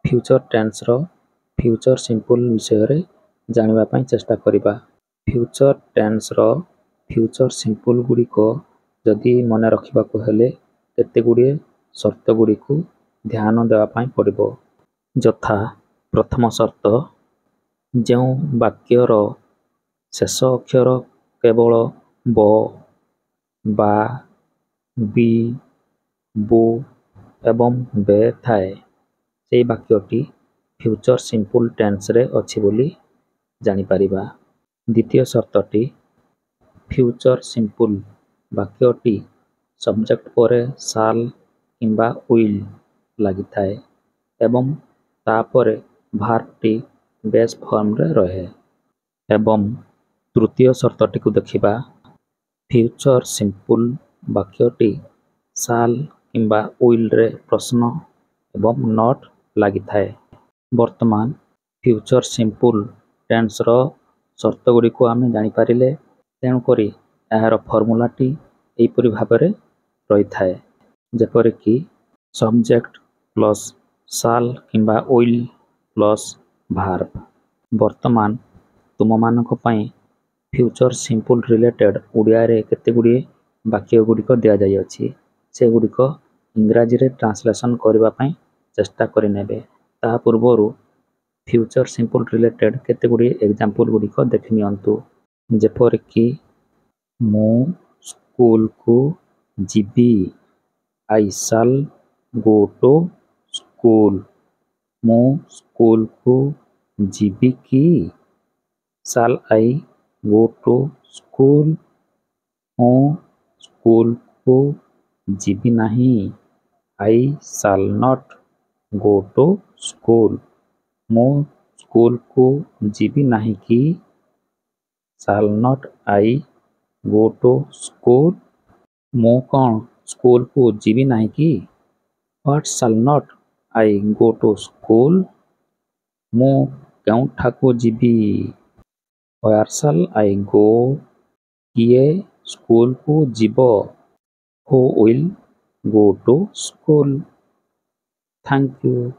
Future tense रो future simple विषय जानिबा पई चेष्टा करिबा। फ्यूचर टेन्स रो फ्यूचर सिंपल गुडी को जदि मने रखिबा को हेले केते गुडी शर्त गुडी को ध्यान देवा पई पड़िबो। यथा प्रथम शर्त जो वाक्य रो शेष अक्षर केवल ब बा बी बु एवं बे थाए से वाक्यटी फ्यूचर सिंपल टेन्स रे अछि बोली जानि परिबा। द्वितीय शर्तटी फ्यूचर सिंपल वाक्यटी सब्जेक्ट परे शाल किंबा विल लागि थाए एवं तापरे भार्बटी बेस फॉर्म रे रहे। एवं तृतीय शर्तटी को देखिबा फ्यूचर सिंपल वाक्यटी शाल किंबा विल रे प्रश्न एवं नॉट लागि थाए। वर्तमान फ्यूचर सिंपल टेन्स रो शर्त गुडी को आमे जानि पारिले तेणु करी एहार फॉर्मूलाटी एपरि भाबरे रही थाए जेपरि कि सब्जेक्ट प्लस शाल किंबा विल प्लस भार्ब। वर्तमान तुम मानक पई फ्यूचर सिंपल रिलेटेड उड़िया रे केते गुडी वाक्य गुडी को दिया जाय अछि से गुडी को इंग्रजी रे ट्रांसलेशन करबा पई चेष्टा करि नेबे। ता पूर्वरु फ्यूचर सिंपल रिलेटेड केते गुडी एग्जांपल गुडी को देखि नियंतु। जेपरि कि मु स्कूल को जीबी I shall go to school. मु स्कूल को जीबी की shall I go to school. मु स्कूल को जीबी नहीं I shall not go to school. मु स्कूल को जीबी नहीं की shall not I go to school. मु कौन स्कूल को जीबी नहीं की what shall not I go to school. मु केउं ठाकू जीबी व्हेयर शैल आई गो। किए स्कूल को जीबो who will go to school. Thank you.